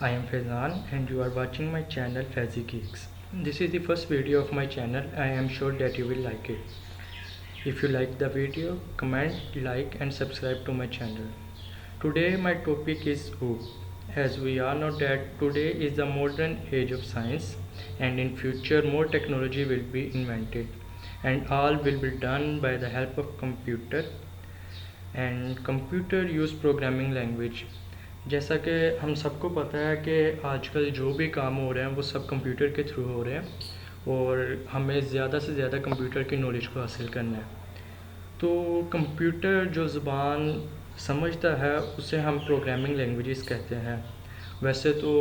I am Faizan and you are watching my channel Faizi Geeks. This is the first video of my channel. I am sure that you will like it. If you like the video, comment, like and subscribe to my channel. Today my topic is OOP. As we all know that today is the modern age of science and in future more technology will be invented and all will be done by the help of computer and computer use programming language. जैसा कि हम सबको पता है कि आजकल जो भी काम हो रहे हैं वो सब कंप्यूटर के थ्रू हो रहे हैं और हमें ज़्यादा से ज़्यादा कंप्यूटर की नॉलेज को हासिल करना है। तो कंप्यूटर जो ज़बान समझता है उसे हम प्रोग्रामिंग लैंग्वेजेस कहते हैं। वैसे तो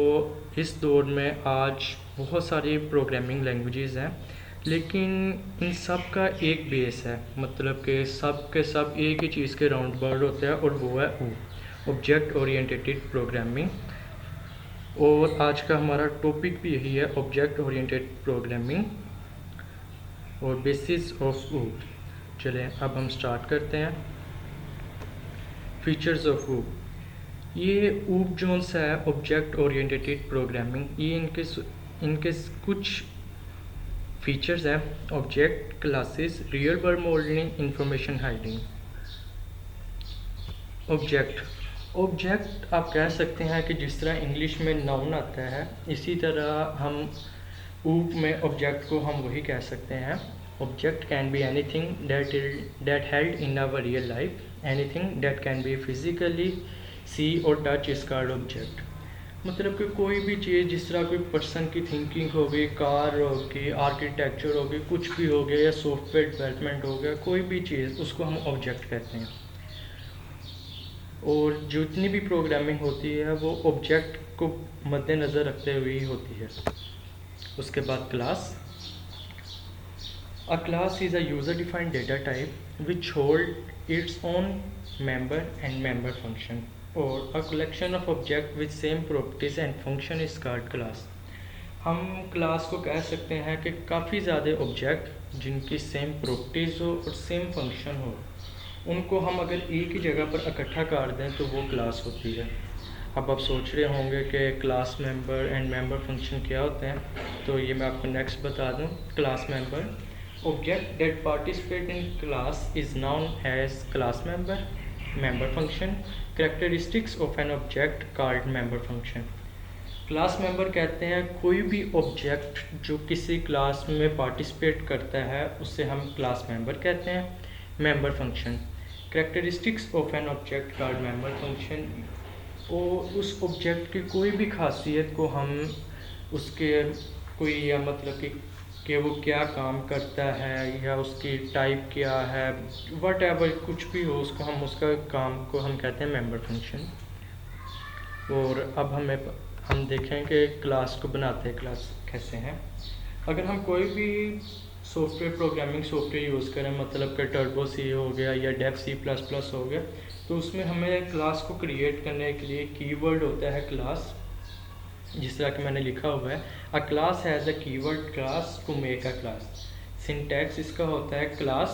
इस दौर में आज बहुत सारी प्रोग्रामिंग लैंग्वेजेस हैं, लेकिन इन सब का एक बेस है, मतलब कि सब के सब एक ही चीज़ के राउंड वर्ड होते हैं और वो है ऑब्जेक्ट ओरिएंटेड प्रोग्रामिंग। और आज का हमारा टॉपिक भी यही है, ऑब्जेक्ट ओरिएंटेड प्रोग्रामिंग और बेसिस ऑफ OOP। चलें अब हम स्टार्ट करते हैं। Features of OOP। ये OOP जोन सा है, ऑब्जेक्ट ओरिएंटेड प्रोग्रामिंग, ये इनके कुछ फीचर्स हैं। Object, classes, real world modelling, information hiding. Object आप कह सकते हैं कि जिस तरह इंग्लिश में नाउन आता है इसी तरह हम OOP में ऑब्जेक्ट को हम वही कह सकते हैं। Object can be anything that held in our real life, anything that can be physically see और टच इज कॉल्ड ऑब्जेक्ट। मतलब कि कोई भी चीज़, जिस तरह कोई पर्सन की थिंकिंग हो गई, कार हो गई, आर्किटेक्चर हो गई, कुछ भी हो गया या सॉफ्टवेयर डेवलपमेंट हो गया, कोई भी चीज़ उसको हम ऑब्जेक्ट कहते हैं। और जितनी भी प्रोग्रामिंग होती है वो ऑब्जेक्ट को मद्देनज़र रखते हुए ही होती है। उसके बाद class. A class is a user defined data type which hold its own member and member function और a collection of object with same properties and function is called class. हम क्लास को कह सकते हैं कि काफ़ी ज़्यादा ऑब्जेक्ट जिनकी सेम प्रॉपर्टीज़ हो और सेम फंक्शन हो, उनको हम अगर एक ही जगह पर इकट्ठा कर दें तो वो क्लास होती है। अब आप सोच रहे होंगे कि class member and member function क्या होते हैं, तो ये मैं आपको नेक्स्ट बता दूं। Class member, object that participate in class is known as class member. Member function, characteristics of an object called member function. Class member कहते हैं कोई भी ऑब्जेक्ट जो किसी क्लास में पार्टिसिपेट करता है उसे हम क्लास मेंबर कहते हैं। Member function, characteristics of an object called member function, और उस ऑब्जेक्ट की कोई भी खासियत को हम उसके कोई, या मतलब कि वो क्या काम करता है या उसकी टाइप क्या है, वट एवर कुछ भी हो, उसको हम उसका काम को हम कहते हैं मेंबर फंक्शन। और अब हम देखें कि क्लास को बनाते हैं क्लास कैसे हैं। अगर हम कोई भी सॉफ्टवेयर प्रोग्रामिंग सॉफ्टवेयर यूज़ करें, मतलब कि टर्बो सी हो गया या डेफ C++ हो गया, तो उसमें हमें क्लास को क्रिएट करने के लिए कीवर्ड होता है क्लास, जिस तरह कि मैंने लिखा हुआ है, a class has a keyword class to make a class. Syntax इसका होता है क्लास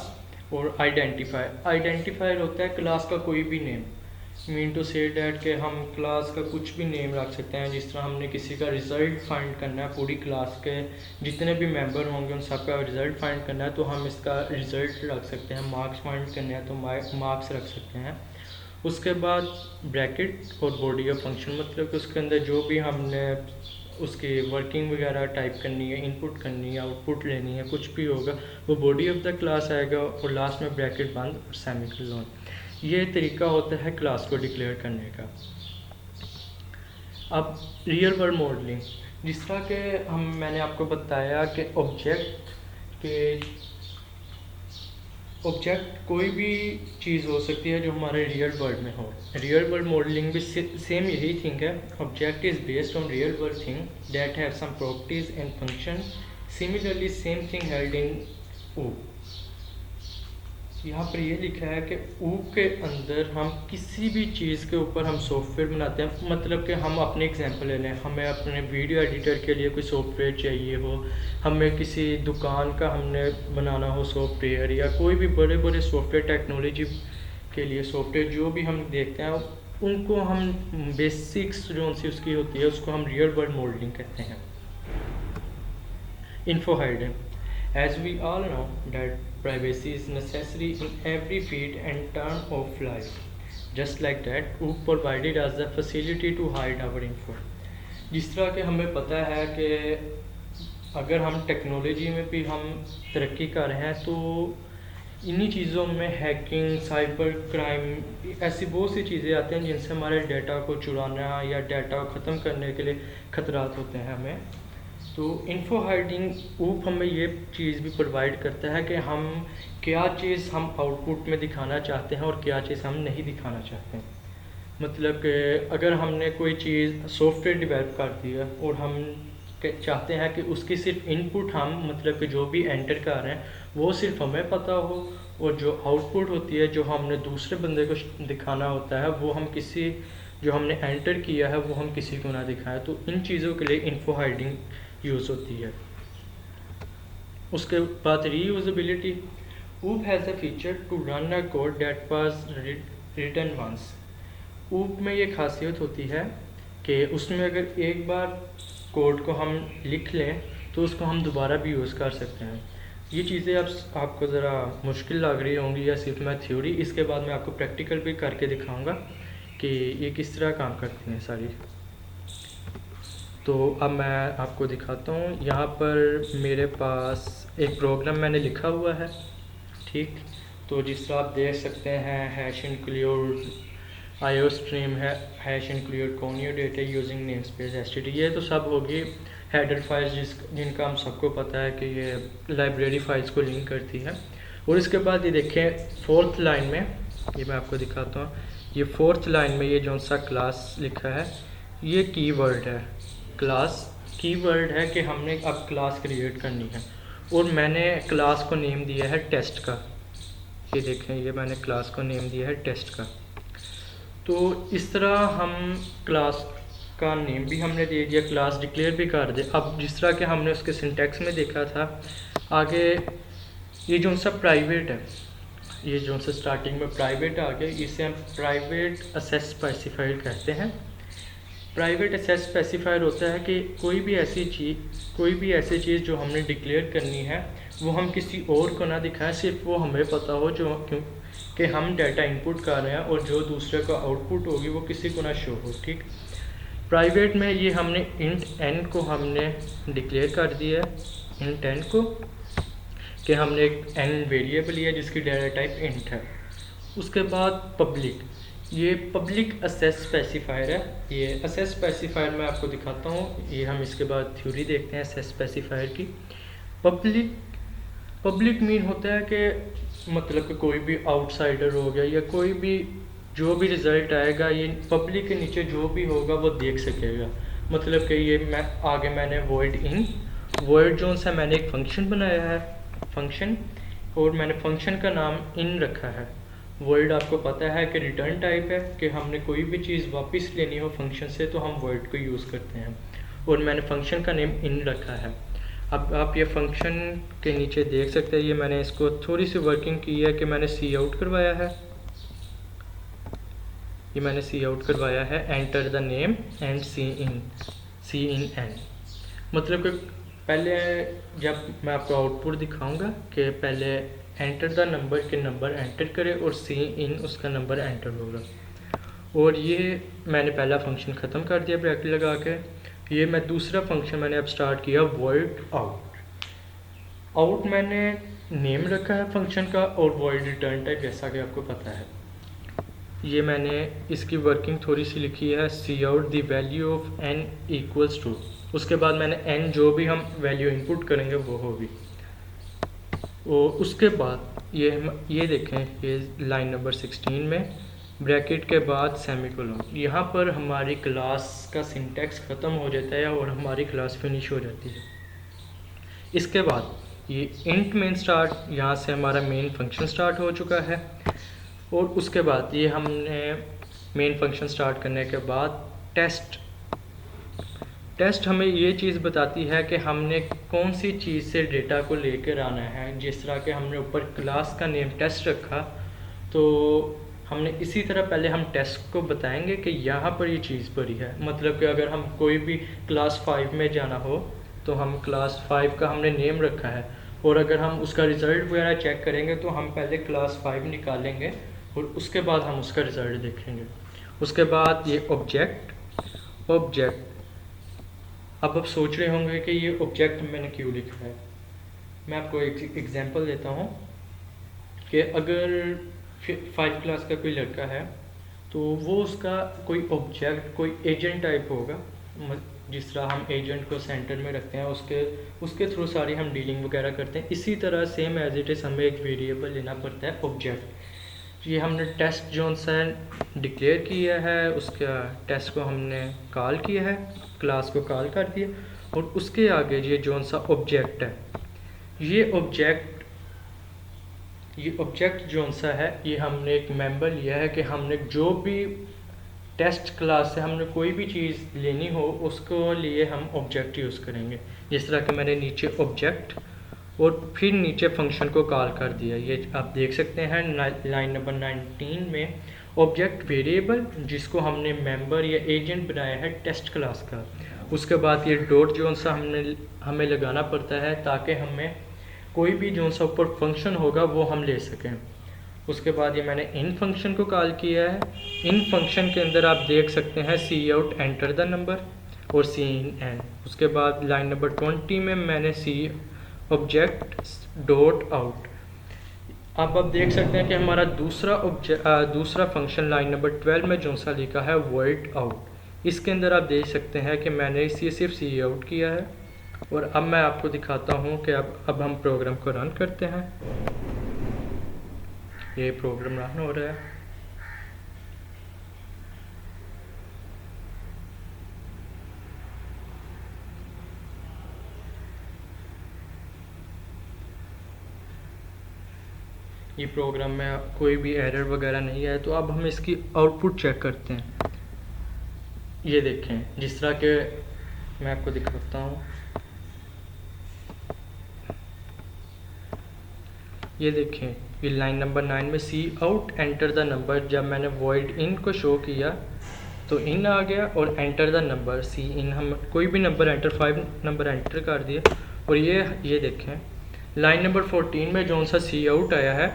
और आइडेंटिफायर होता है क्लास का कोई भी name. Mean to say that कि हम क्लास का कुछ भी नेम रख सकते हैं। जिस तरह हमने किसी का रिज़ल्ट फाइंड करना है, पूरी क्लास के जितने भी मेंबर होंगे उन सब का रिज़ल्ट फाइंड करना है, तो हम इसका रिज़ल्ट रख सकते हैं। मार्क्स फाइंड करने हैं तो मार्क्स रख सकते हैं। उसके बाद ब्रैकेट और बॉडी ऑफ फंक्शन, मतलब कि उसके अंदर जो भी हमने उसकी वर्किंग वगैरह टाइप करनी है, इनपुट करनी है, आउटपुट लेनी है, कुछ भी होगा वो बॉडी ऑफ द क्लास आएगा और लास्ट में ब्रैकेट बंद और सेमीकोलन। ये तरीका होता है क्लास को डिक्लेयर करने का। अब रियल वर्ल्ड मॉडलिंग, जिस तरह के मैंने आपको बताया कि ऑब्जेक्ट कोई भी चीज़ हो सकती है जो हमारे रियल वर्ल्ड में हो। रियल वर्ल्ड मॉडलिंग भी सेम यही थिंग है। Object is based on real world thing that have some properties and function. Similarly same thing held in OOP। यहाँ पर ये लिखा है कि OOP के अंदर हम किसी भी चीज़ के ऊपर हम सॉफ्टवेयर बनाते हैं। मतलब कि हम अपने एग्जांपल ले लें, हमें अपने वीडियो एडिटर के लिए कोई सॉफ्टवेयर चाहिए हो, हमें किसी दुकान का हमने बनाना हो सॉफ्टवेयर, या कोई भी बड़े बड़े सॉफ्टवेयर टेक्नोलॉजी के लिए सॉफ्टवेयर जो भी हम देखते हैं उनको हम बेसिक्स जो सी उसकी होती है उसको हम रियल वर्ल्ड मॉडलिंग कहते हैं। Info hiding. As we all know that privacy is necessary in every feed and turn of life. Just like that, OOP provided us the facility to hide our info. जिस तरह के हमें पता है कि अगर हम टेक्नोलॉजी में भी हम तरक्की कर रहे हैं तो इन्हीं चीज़ों में हैकिंग, साइबर क्राइम, ऐसी बहुत सी चीज़ें आती हैं जिनसे हमारे डाटा को चुराना या डाटा को ख़त्म करने के लिए खतरात होते हैं हमें। तो इन्फो हाइडिंग ऊप हमें ये चीज़ भी प्रोवाइड करता है कि हम क्या चीज़ हम आउटपुट में दिखाना चाहते हैं और क्या चीज़ हम नहीं दिखाना चाहते हैं। मतलब कि अगर हमने कोई चीज़ सॉफ्टवेयर डेवलप कर दिया और हम चाहते हैं कि उसकी सिर्फ इनपुट हम मतलब कि जो भी एंटर कर रहे हैं वो सिर्फ हमें पता हो और जो आउटपुट होती है जो हमने दूसरे बंदे को दिखाना होता है वो हम किसी जो हमने एंटर किया है वो हम किसी को ना दिखाएं। तो इन चीज़ों के लिए इन्फो हाइडिंग यूज़ होती है। उसके बाद reusability. OOP has a feature to run a code that was written once. OOP में ये खासियत होती है कि उसमें अगर एक बार कोड को हम लिख लें तो उसको हम दोबारा भी यूज़ कर सकते हैं। ये चीज़ें आपको ज़रा मुश्किल लग रही होंगी या सिर्फ मैं थ्योरी, इसके बाद मैं आपको प्रैक्टिकल भी करके दिखाऊंगा कि ये किस तरह काम करती हैं सारी। तो अब मैं आपको दिखाता हूँ। यहाँ पर मेरे पास एक प्रोग्राम मैंने लिखा हुआ है, ठीक। तो जिस तरह आप देख सकते हैं हैश इंक्लूड IO स्ट्रीम है, hash include conio data using name space STD. ये तो सब होगी हेडर फाइल्स जिनका हम सबको पता है कि ये लाइब्रेरी फाइल्स को लिंक करती है। और इसके बाद ये देखें फोर्थ लाइन में, ये मैं आपको दिखाता हूँ। ये फोर्थ लाइन में ये जो सा क्लास लिखा है ये कीवर्ड है। क्लास कीवर्ड है कि हमने अब क्लास क्रिएट करनी है और मैंने क्लास को नेम दिया है टेस्ट का। ये देखें, ये मैंने क्लास को नेम दिया है टेस्ट का। तो इस तरह हम क्लास का नेम भी हमने दे दिया, क्लास डिक्लेयर भी कर दे। अब जिस तरह के हमने उसके सिंटैक्स में देखा था, आगे ये जो सा प्राइवेट है, ये जो सा स्टार्टिंग में प्राइवेट आ गया, इसे हम प्राइवेट असेस स्पेसिफायर कहते हैं। प्राइवेट असेस स्पेसिफायर होता है कि कोई भी ऐसी चीज़ जो हमने डिक्लेयर करनी है वो हम किसी और को ना दिखाएं, सिर्फ वो हमें पता हो जो कि हम डाटा इनपुट कर रहे हैं और जो दूसरे का आउटपुट होगी वो किसी को ना शो हो, ठीक। प्राइवेट में ये हमने इंट n को हमने डिक्लेयर कर दिया है, इंट n को, कि हमने एक n वेरिएबल लिया जिसकी डाटा टाइप इंट है। उसके बाद पब्लिक, ये पब्लिक असेस स्पेसिफायर है। ये असेस स्पेसिफायर मैं आपको दिखाता हूँ। ये हम इसके बाद थ्योरी देखते हैं असेस स्पेसिफायर की। पब्लिक मीन होता है कि मतलब कि कोई भी आउटसाइडर हो गया या कोई भी जो भी रिज़ल्ट आएगा ये पब्लिक के नीचे जो भी होगा वो देख सकेगा। मतलब कि ये मैंने वॉइड जो सा मैंने एक फंक्शन बनाया है, फंक्शन, और मैंने फंक्शन का नाम इन रखा है। वॉइड आपको पता है कि रिटर्न टाइप है कि हमने कोई भी चीज़ वापस लेनी हो फंक्शन से तो हम वॉइड को यूज़ करते हैं, और मैंने फंक्शन का नेम इन रखा है। अब आप ये फंक्शन के नीचे देख सकते हैं, ये मैंने इसको थोड़ी सी वर्किंग की है कि मैंने सी आउट करवाया है। ये मैंने सी आउट करवाया है enter the name and cin n. मतलब कि पहले जब मैं आपको आउटपुट दिखाऊंगा कि पहले एंटर द नंबर के नंबर एंटर करे और सी इन उसका नंबर एंटर होगा। और ये मैंने पहला फंक्शन ख़त्म कर दिया ब्रैकेट लगा के। ये मैं दूसरा फंक्शन मैंने अब स्टार्ट किया वॉइड आउट मैंने नेम रखा है फंक्शन का और वॉइड रिटर्न टाइप जैसा कि आपको पता है। ये मैंने इसकी वर्किंग थोड़ी सी लिखी है, C out the value of n equals to, उसके बाद मैंने n जो भी हम वैल्यू इनपुट करेंगे वो होगी। और उसके बाद ये देखें, ये लाइन नंबर 16 में ब्रैकेट के बाद सेमीकोलन, यहाँ पर हमारी क्लास का सिंटैक्स ख़त्म हो जाता है और हमारी क्लास फिनिश हो जाती है। इसके बाद ये इंट मेन स्टार्ट, यहाँ से हमारा मेन फंक्शन स्टार्ट हो चुका है। और उसके बाद ये हमने मेन फंक्शन स्टार्ट करने के बाद टेस्ट हमें ये चीज़ बताती है कि हमने कौन सी चीज़ से डेटा को लेकर आना है। जिस तरह के हमने ऊपर क्लास का नेम टेस्ट रखा तो हमने इसी तरह पहले हम टेस्ट को बताएंगे कि यहाँ पर ये चीज़ पड़ी है। मतलब कि अगर हम कोई भी क्लास 5 में जाना हो तो हम क्लास 5 का हमने नेम रखा है, और अगर हम उसका रिज़ल्ट वगैरह चेक करेंगे तो हम पहले क्लास 5 निकालेंगे और उसके बाद हम उसका रिज़ल्ट देखेंगे। उसके बाद ये ऑब्जेक्ट। अब आप सोच रहे होंगे कि ये ऑब्जेक्ट मैंने क्यों लिखा है। मैं आपको एक एग्जांपल देता हूँ कि अगर 5 क्लास का कोई लड़का है तो वो उसका कोई ऑब्जेक्ट कोई एजेंट टाइप होगा, जिस तरह हम एजेंट को सेंटर में रखते हैं, उसके थ्रू सारी हम डीलिंग वगैरह करते हैं। इसी तरह सेम एज इट इज़ हमें एक वेरिएबल लेना पड़ता है ऑब्जेक्ट। ये हमने टेस्ट जो सा डिक्लेयर किया है, उसका टेस्ट को हमने कॉल किया है, क्लास को कॉल कर दिया, और उसके आगे ये जो सा ऑब्जेक्ट है, ये ऑब्जेक्ट जो सा है, ये हमने एक मेंबर लिया है कि हमने जो भी टेस्ट क्लास से हमने कोई भी चीज़ लेनी हो उसको लिए हम ऑब्जेक्ट यूज़ करेंगे। जिस तरह कि मैंने नीचे ऑब्जेक्ट और फिर नीचे फंक्शन को कॉल कर दिया। ये आप देख सकते हैं लाइन नंबर 19 में ऑब्जेक्ट वेरिएबल जिसको हमने मेंबर या एजेंट बनाया है टेस्ट क्लास का। उसके बाद ये डॉट जो सा हमें लगाना पड़ता है ताकि हमें कोई भी जो सा ऊपर फंक्शन होगा वो हम ले सकें। उसके बाद ये मैंने इन फंक्शन को कॉल किया है। इन फंक्शन के अंदर आप देख सकते हैं सी आउट एंटर द नंबर और सी इन एन। उसके बाद लाइन नंबर 20 में मैंने सी ऑब्जेक्ट डॉट आउट। अब आप देख सकते हैं कि हमारा दूसरा फंक्शन लाइन नंबर 12 में जो सा लिखा है वॉइड आउट। इसके अंदर आप देख सकते हैं कि मैंने इसे सिर्फ सी आउट किया है। और अब मैं आपको दिखाता हूँ कि अब हम प्रोग्राम को रन करते हैं। ये प्रोग्राम रन हो रहा है। ये प्रोग्राम में कोई भी एरर वगैरह नहीं है। तो अब हम इसकी आउटपुट चेक करते हैं। ये देखें, जिस तरह के मैं आपको दिखाता हूँ, ये देखें, ये लाइन नंबर 9 में सी आउट एंटर द नंबर, जब मैंने वॉइड इन को शो किया तो इन आ गया, और एंटर द नंबर सी इन, हम कोई भी नंबर एंटर 5 नंबर एंटर कर दिए। और ये देखें लाइन नंबर 14 में जो सा सी आउट आया है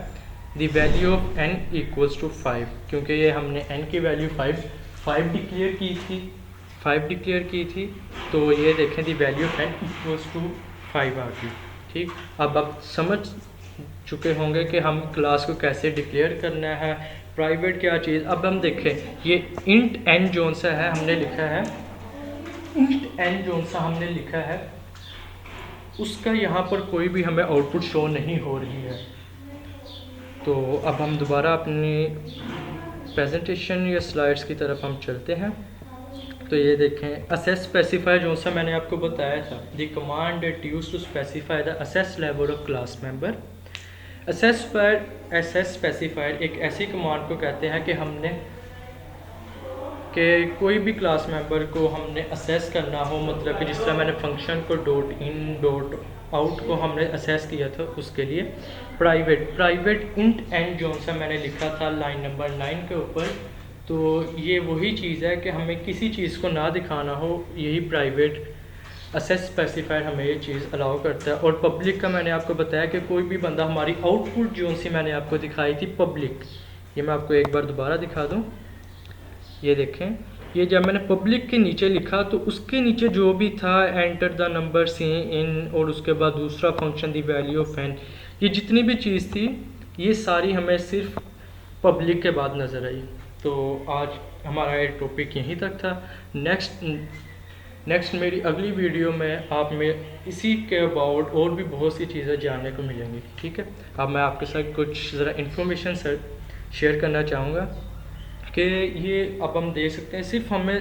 the value of n equals to 5, क्योंकि ये हमने n की वैल्यू 5 डिक्लेयर की थी। तो ये देखें the value of n equals to 5 आ गई। ठीक, अब आप समझ चुके होंगे कि हम क्लास को कैसे डिक्लेयर करना है, प्राइवेट क्या चीज़। अब हम देखें, ये इंट n जोन सा है हमने लिखा है, इंट n जोन सा हमने लिखा है, उसका यहाँ पर कोई भी हमें आउटपुट शो नहीं हो रही है। तो अब हम दोबारा अपनी प्रेजेंटेशन या स्लाइड्स की तरफ हम चलते हैं। तो ये देखें, असेस स्पेसिफायर जो सा मैंने आपको बताया था, the command that used to specify the access level of class member. Access specifier एक ऐसी कमांड को कहते हैं कि हमने कोई भी क्लास मेंबर को हमने असेस करना हो, मतलब कि जिस तरह मैंने function co dot in dot out को हमने असेस किया था, उसके लिए प्राइवेट इंट एन जो सा मैंने लिखा था लाइन नंबर 9 के ऊपर। तो ये वही चीज़ है कि हमें किसी चीज़ को ना दिखाना हो, यही प्राइवेट असेस स्पेसिफायर हमें ये चीज़ अलाउ करता है। और पब्लिक का मैंने आपको बताया कि कोई भी बंदा, हमारी आउटपुट जो सी मैंने आपको दिखाई थी पब्लिक, ये मैं आपको एक बार दोबारा दिखा दूँ। ये देखें, ये जब मैंने पब्लिक के नीचे लिखा तो उसके नीचे जो भी था enter the number cin, और उसके बाद दूसरा function the value of n, ये जितनी भी चीज़ थी ये सारी हमें सिर्फ पब्लिक के बाद नज़र आई। तो आज हमारा ये टॉपिक यहीं तक था। नेक्स्ट मेरी अगली वीडियो में आप में इसी के अबाउट और भी बहुत सी चीज़ें जानने को मिलेंगी। ठीक है, अब मैं आपके साथ कुछ ज़रा इन्फॉर्मेशन शेयर करना चाहूँगा कि ये अब हम देख सकते हैं, सिर्फ हमें